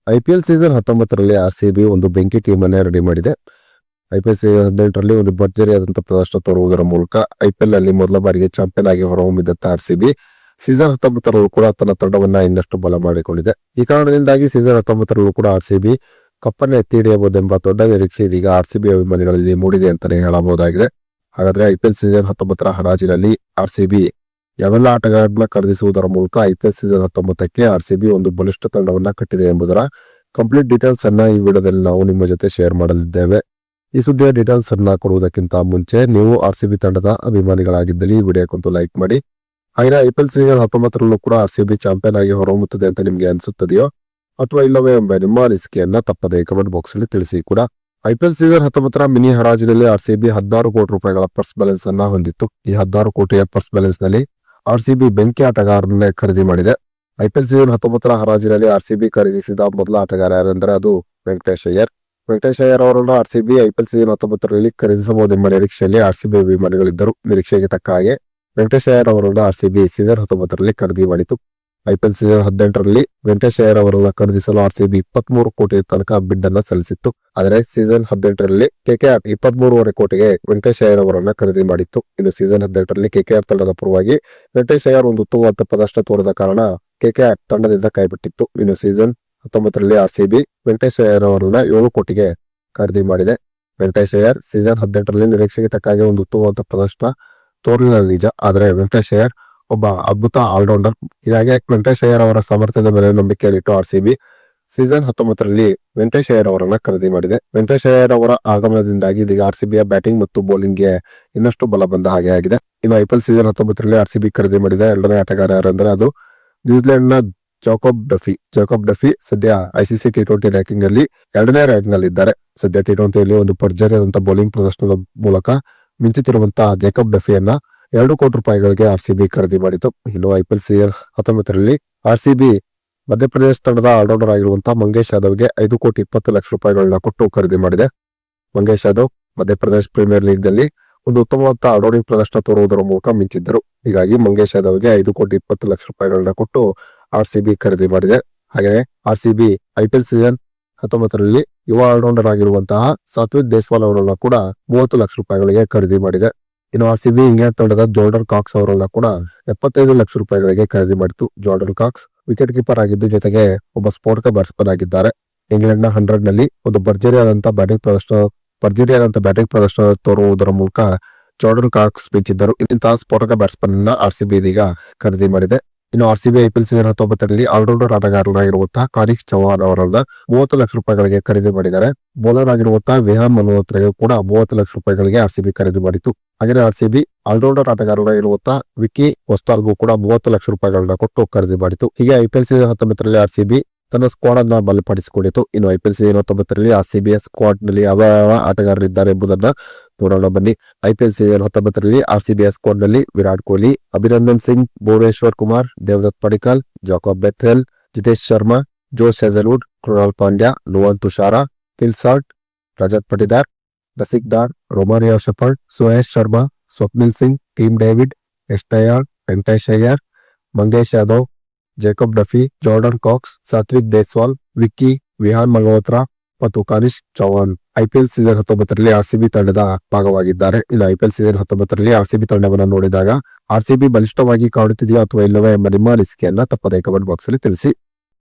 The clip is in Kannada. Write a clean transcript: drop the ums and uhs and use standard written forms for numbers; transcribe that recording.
ಐಪಿಎಲ್ ಸೀಸನ್ 19ರಲ್ಲಿ ಆರ್ಸಿಬಿ ಒಂದು ಬೆಂಕಿ ಟೀಮ್ ಅನ್ನೇ ರೆಡಿ ಮಾಡಿದೆ. ಐಪಿಎಲ್ ಸೀಸನ್ 18ರಲ್ಲಿ ಒಂದು ಭರ್ಜರಿ ಆದಂತಹ ಪ್ರದರ್ಶನ ತೋರುವುದರ ಮೂಲಕ ಐಪಿಎಲ್ ನಲ್ಲಿ ಮೊದಲ ಬಾರಿಗೆ ಚಾಂಪಿಯನ್ ಆಗಿ ಹೊರಹೊಮ್ಮಿದ್ದಂತ ಆರ್ಸಿಬಿ ಸೀಸನ್ 19ರಲ್ಲೂ ಕೂಡ ತನ್ನ ತಂಡವನ್ನ ಇನ್ನಷ್ಟು ಬಲ ಮಾಡಿಕೊಂಡಿದೆ. ಈ ಕಾರಣದಿಂದಾಗಿ ಸೀಸನ್ 19ರಲ್ಲೂ ಕೂಡ ಆರ್ಸಿಬಿ ಕಪ್ಪನ್ನ ಎತ್ತಿ ಹಿಡಿಯಬಹುದೆಂಬ ದೊಡ್ಡ ನಿರೀಕ್ಷೆ ಇದೀಗ ಆರ್ಸಿಬಿ ಅಭಿಮಾನಿಗಳಲ್ಲಿ ಮೂಡಿದೆ ಅಂತಾನೆ ಹೇಳಬಹುದಾಗಿದೆ. ಹಾಗಾದ್ರೆ ಐಪಿಎಲ್ ಸೀಸನ್ 19ರ ಹರಾಜಿನಲ್ಲಿ ಆರ್ಸಿಬಿ ಯಾವೆಲ್ಲ ಆಟಗಾರರನ್ನ ಖರೀದಿಸುವುದರ ಮೂಲಕ ಐಪಿಎಲ್ ಸೀಸನ್ 19ಕ್ಕೆ ಆರ್ಸಿಬಿ ಒಂದು ಬಲಿಷ್ಠ ತಂಡವನ್ನ ಕಟ್ಟಿದೆ ಎಂಬುದರ ಕಂಪ್ಲೀಟ್ ಡೀಟೇಲ್ಸ್ ಅನ್ನ ಈ ವಿಡಿಯೋದಲ್ಲಿ ನಾವು ನಿಮ್ಮ ಜೊತೆ ಶೇರ್ ಮಾಡಲಿದ್ದೇವೆ. ಈ ಸುದ್ದಿಯ ಡೀಟೇಲ್ಸ್ ಅನ್ನ ಕೊಡುವುದಕ್ಕಿಂತ ಮುಂಚೆ ನೀವು ಆರ್ಸಿಬಿ ತಂಡದ ಅಭಿಮಾನಿಗಳಾಗಿದ್ದಲ್ಲಿ ಈ ವಿಡಿಯೋಕ್ಕಂತೂ ಲೈಕ್ ಮಾಡಿ. ಹಾಗೆ ಐಪಿಎಲ್ ಸೀಸನ್ 19ರಲ್ಲೂ ಕೂಡ ಆರ್ಸಿಬಿ ಚಾಂಪಿಯನ್ ಆಗಿ ಹೊರಹೊಮ್ಮುತ್ತದೆ ಅಂತ ನಿಮ್ಗೆ ಅನ್ಸುತ್ತದೆಯೋ ಅಥವಾ ಇಲ್ಲವೇ ಎಂಬ ನಿಮ್ಮ ಅನಿಸಿಕೆಯನ್ನ ತಪ್ಪದೆ ಕಮೆಂಟ್ ಬಾಕ್ಸ್ ಅಲ್ಲಿ ತಿಳಿಸಿ ಕೂಡ. ಐಪಿಎಲ್ ಸೀಸನ್ 19ರ ಮಿನಿ ಹರಾಜಿನಲ್ಲಿ ಆರ್ಸಿಬಿ 16 ಕೋಟಿ ರೂಪಾಯಿಗಳ ಪರ್ಸ್ ಬ್ಯಾಲೆನ್ಸ್ ಅನ್ನ ಹೊಂದಿತ್ತು. ಈ 16 ಕೋಟಿಯ ಪರ್ಸ್ ಬ್ಯಾಲೆನ್ಸ್ ನಲ್ಲಿ ಆರ್ಸಿಬಿ ಬೆಂಕಿ ಆಟಗಾರರನ್ನೇ ಖರೀದಿ ಮಾಡಿದೆ. ಐಪಿಎಲ್ ಸೀಸನ್ 19ರ ಹರಾಜಿನಲ್ಲಿ ಆರ್ಸಿಬಿ ಖರೀದಿಸಿದ ಮೊದಲ ಆಟಗಾರ ಯಾರೆಂದರೆ ಅದು ವೆಂಕಟೇಶ್ ಅಯ್ಯರ್. ವೆಂಕಟೇಶ್ ಅಯ್ಯರ್ ಅವರನ್ನು ಆರ್ಸಿಬಿ ಐಪಿಎಲ್ ಸೀಸನ್ 19ರಲ್ಲಿ ಖರೀದಿಸಬಹುದೆಂಬ ನಿರೀಕ್ಷೆಯಲ್ಲಿ ಆರ್ಸಿಬಿ ಅಭಿಮಾನಿಗಳಿದ್ದರು. ನಿರೀಕ್ಷೆಗೆ ತಕ್ಕ ಹಾಗೆ ವೆಂಕಟೇಶ್ ಅಯ್ಯರ್ ಅವರನ್ನು ಆರ್ಸಿಬಿ ಸೀಸನ್ 19ರಲ್ಲಿ ಖರೀದಿ ಮಾಡಿತು. ಐಪಿಎಲ್ ಸೀಸನ್ 18ರಲ್ಲಿ ವೆಂಕಟೇಶ್ ಅಯ್ಯರ್ ಅವರನ್ನ ಖರೀದಿಸಲು ಆರ್ಸಿಬಿ 23 ಕೋಟಿ ತನಕ ಬಿಡ್ ಅನ್ನ ಸಲ್ಲಿಸಿತ್ತು. ಆದರೆ ಸೀಸನ್ 18ರಲ್ಲಿ ಕೆಕೆಆರ್ 23.5 ಕೋಟಿಗೆ ವೆಂಕಟೇಶ್ ಅಯ್ಯರ್ ಅವರನ್ನ ಖರೀದಿ ಮಾಡಿತ್ತು. ಇನ್ನು ಸೀಸನ್ 18ರಲ್ಲಿ ಕೆಕೆಆರ್ ತಂಡದ ಪರವಾಗಿ ವೆಂಕಟೇಶ್ ಅಯ್ಯರ್ ಒಂದು ಉತ್ತಮವಾದ ಪ್ರದರ್ಶನ ತೋರಿದ ಕಾರಣ ಕೆಕೆಆರ್ ತಂಡದಿಂದ ಕೈಬಿಟ್ಟಿತ್ತು. ಇನ್ನು ಸೀಸನ್ 19ರಲ್ಲಿ ಆರ್ಸಿಬಿ ವೆಂಕಟೇಶ್ ಅಯ್ಯರ್ ಅವರನ್ನ 7 ಕೋಟಿಗೆ ಖರೀದಿ ಮಾಡಿದೆ. ವೆಂಕಟೇಶ್ ಅಯ್ಯರ್ ಸೀಸನ್ 18ರಲ್ಲಿ ನಿರೀಕ್ಷೆಗೆ ತಕ್ಕ ಹಾಗೆ ಒಂದು ಉತ್ತಮವಾದ ಪ್ರದರ್ಶನ ತೋರಲಿಲ್ಲ ನಿಜ, ಆದರೆ ವೆಂಕಟೇಶ್ ಅಯ್ಯರ್ ಒಬ್ಬ ಅದ್ಭುತ ಆಲ್ರೌಂಡರ್. ಹೀಗಾಗಿ ವೆಂಕಟೇಶ್ ಅಯ್ಯರ್ ಅವರ ಸಾಮರ್ಥ್ಯದ ಮೇಲೆ ನಂಬಿಕೆಯಲ್ಲಿಟ್ಟು ಆರ್ಸಿಬಿ ಸೀಸನ್ 19ರಲ್ಲಿ ವೆಂಕಟೇಶ್ ಅಯ್ಯರ್ ಅವರನ್ನ ಖರೀದಿ ಮಾಡಿದೆ. ವೆಂಕಟೇಶ್ ಅಯ್ಯರ್ ಅವರ ಆಗಮನದಿಂದಾಗಿ ಇದೀಗ ಆರ್ಸಿಬಿಯ ಬ್ಯಾಟಿಂಗ್ ಮತ್ತು ಬೌಲಿಂಗ್ ಗೆ ಇನ್ನಷ್ಟು ಬಲ ಬಂದ ಹಾಗೆ ಆಗಿದೆ. ಇನ್ನು ಐಪಿಎಲ್ ಸೀಸನ್ 19ರಲ್ಲಿ ಆರ್ಸಿಬಿ ಖರೀದಿ ಮಾಡಿದ ಎರಡನೇ ಆಟಗಾರ ಯಾರೆಂದರೆ ಅದು ನ್ಯೂಜಿಲೆಂಡ್ ನ ಜಾಕೋಬ್ ಡಫಿ ಸದ್ಯ ಐಸಿಸಿ ಟಿ20 ರ್ಯಾಂಕಿಂಗ್ ನಲ್ಲಿ 2ನೇ ರ್ಯಾಂಕ್ ನಲ್ಲಿ ಇದ್ದಾರೆ. ಸದ್ಯ ಟಿ20ಯಲ್ಲಿ ಒಂದು ಭರ್ಜರಿಯಾದಂತಹ ಬೌಲಿಂಗ್ ಪ್ರದರ್ಶನದ ಮೂಲಕ ಮಿಂಚುತ್ತಿರುವಂತಹ ಜಾಕೋಬ್ ಡಫಿಯನ್ನ 2 ಕೋಟಿ ರೂಪಾಯಿಗಳಿಗೆ ಆರ್ಸಿಬಿ ಖರೀದಿ ಮಾಡಿತು. ಇನ್ನು ಐಪಿಎಲ್ ಸೀಸನ್ 19ರಲ್ಲಿ ಆರ್ಸಿಬಿ ಮಧ್ಯಪ್ರದೇಶ ತಂಡದ ಆಲ್ರೌಂಡರ್ ಆಗಿರುವಂತಹ ಮಂಗೇಶ್ ಯಾದವ್ಗೆ 5 ಕೋಟಿ 20 ಲಕ್ಷ ರೂಪಾಯಿಗಳನ್ನ ಕೊಟ್ಟು ಖರೀದಿ ಮಾಡಿದೆ. ಮಂಗೇಶ್ ಯಾದವ್ ಮಧ್ಯಪ್ರದೇಶ ಪ್ರೀಮಿಯರ್ ಲೀಗ್ ನಲ್ಲಿ ಒಂದು ಉತ್ತಮವಾದ ಆಲ್ರೌಂಡಿಂಗ್ ಪ್ರದರ್ಶನ ತೋರುವುದರ ಮೂಲಕ ಮಿಂಚಿದ್ದರು. ಹೀಗಾಗಿ ಮಂಗೇಶ್ ಯಾದವ್ಗೆ 5 ಕೋಟಿ 20 ಲಕ್ಷ ರೂಪಾಯಿಗಳನ್ನ ಕೊಟ್ಟು ಆರ್ಸಿಬಿ ಖರೀದಿ ಮಾಡಿದೆ. ಹಾಗೆಯೇ ಆರ್ಸಿಬಿ ಐಪಿಎಲ್ ಸೀಸನ್ 19ರಲ್ಲಿ ಯುವ ಆಲ್ರೌಂಡರ್ ಆಗಿರುವಂತಹ ಸಾತ್ವಿಕ್ ದೇಸ್ವಾಲ್ ಅವರನ್ನ ಕೂಡ 30 ಲಕ್ಷ ರೂಪಾಯಿಗಳಿಗೆ ಖರೀದಿ ಮಾಡಿದೆ. ಇನ್ನು ಆರ್ಸಿಬಿ ಇಂಗ್ಲೆಂಡ್ ತಂಡದ ಜೋರ್ಡನ್ ಕಾಕ್ಸ್ ಅವರನ್ನ ಕೂಡ 75 ಲಕ್ಷ ರೂಪಾಯಿಗಳಿಗೆ ಖರೀದಿ ಮಾಡಿತು. ಜೋರ್ಡನ್ ಕಾಕ್ಸ್ ವಿಕೆಟ್ ಕೀಪರ್ ಆಗಿದ್ದು ಜೊತೆಗೆ ಒಬ್ಬ ಸ್ಫೋಟಕ ಬ್ಯಾಟ್ಸ್ಮನ್ ಆಗಿದ್ದಾರೆ. ಇಂಗ್ಲೆಂಡ್ ನ 100 ನಲ್ಲಿ ಒಂದು ಭರ್ಜರಿಯಾದಂತಹ ಬ್ಯಾಟಿಂಗ್ ಪ್ರದರ್ಶನ ತೋರುವುದರ ಮೂಲಕ ಜೋರ್ಡನ್ ಕಾಕ್ಸ್ ಮಿಂಚಿದ್ದರು. ಇಂತಹ ಸ್ಫೋಟಕ ಬ್ಯಾಟ್ಸ್ಮನ್ ಅನ್ನ ಆರ್ಸಿಬಿ ಇದೀಗ ಖರೀದಿ ಮಾಡಿದೆ. ಇನ್ನು ಆರ್ಸಿಬಿ ಐಪಿಎಲ್ ಸೀಸನ್ 19ರಲ್ಲಿ ಆಲ್ರೌಂಡರ್ ಆಟಗಾರರಾಗಿರುವಂತಹ ಕಾರಿಕ್ ಚೌಹಾಣ್ ಅವರನ್ನ 30 ಲಕ್ಷ ರೂಪಾಯಿಗಳಿಗೆ ಖರೀದಿ ಮಾಡಿದ್ದಾರೆ. ಬೌಲರ್ ಆಗಿರುವಂತಹ ವಿಹಾನ್ ಮಲ್ಹೋತ್ರಾಗೆ ಕೂಡ 30 ಲಕ್ಷ ರೂಪಾಯಿಗಳಿಗೆ ಆರ್ಸಿಬಿ ಖರೀದಿ ಮಾಡಿತು. ಹಾಗೆ ಆರ್ಸಿಬಿ ಆಲ್ರೌಂಡರ್ ಆಟಗಾರರಾಗಿರುವಂತಹ ವಿಕಿ ಹೊಸ್ತಾಲ್ಗೂ ಕೂಡ 30 ಲಕ್ಷ ರೂಪಾಯಿಗಳನ್ನ ಕೊಟ್ಟು ಖರೀದಿ ಮಾಡಿತು. ಹೀಗೆ ಐಪಿಎಲ್ ಸೀಸನ್ 19ರಲ್ಲಿ ಆರ್ಸಿಬಿ ತನ್ನ ಸ್ಕ್ವಾಡ್ ಅನ್ನ ಬಲಪಡಿಸಿಕೊಂಡಿತು. ಇನ್ನು ಐಪಿಎಲ್ ಸೀಸನ್ 19ರಲ್ಲಿ ಆರ್ಸಿಬಿಯ ಸ್ಕ್ವಾಡ್ ನಲ್ಲಿ ಯಾವ ಆಟಗಾರರಿದ್ದಾರೆ ಎಂಬುದನ್ನ ನೋಡೋಣ ಬನ್ನಿ. ಐಪಿಎಲ್ ಸೀಸನ್ 19ರಲ್ಲಿ ಆರ್ಸಿಬಿಯ ಸ್ಕ್ವಾಡ್ ನಲ್ಲಿ ವಿರಾಟ್ ಕೊಹ್ಲಿ, ಅಭಿನಂದನ್ ಸಿಂಗ್, ಭುವನೇಶ್ವರ್ ಕುಮಾರ್, ದೇವದತ್ ಪಡಿಕ್ಕಲ್, ಜಾಕೋಬ್ ಬೆಥೆಲ್, ಜಿತೇಶ್ ಶರ್ಮಾ, ಜೋಶ್ Hazlewood, Krunal Pandya, Nuvan Tushar, Phil Salt, Rajat Patidar, Rasik ದಾರ್, ರೊಮಾರಿಯೋ shepherd, Suyesh Sharma, Swapnil Singh, Tim David, Yash Dayal, Venkatesh Iyer, Mangesh Yadav, Jacob Duffy, Jordan Cox, Satvik Deswal, Vicky, Vihaan Malhotra ಮತ್ತು ಕಾನಿಶ್ ಚೌಹಾಣ್ ಐಪಿಎಲ್ ಸೀಸನ್ 19ರಲ್ಲಿ ಆರ್ಸಿಬಿ ತಂಡದ ಭಾಗವಾಗಿದ್ದಾರೆ. ಇನ್ನು ಐಪಿಎಲ್ ಸೀಸನ್ 19ರಲ್ಲಿ ಆರ್ಸಿಬಿ ತಂಡವನ್ನು ನೋಡಿದಾಗ ಆರ್ಸಿಬಿ ಬಲಿಷ್ಠವಾಗಿ ಕಾಣುತ್ತಿದೆಯಾ ಅಥವಾ ಇಲ್ಲವೇ ಎಂಬ ನಿಮ್ಮ ಅನಿಸಿಕೆಯನ್ನ ತಪ್ಪದೇ ಕಮೆಂಟ್ ಬಾಕ್ಸ್ ಅಲ್ಲಿ ತಿಳಿಸಿ.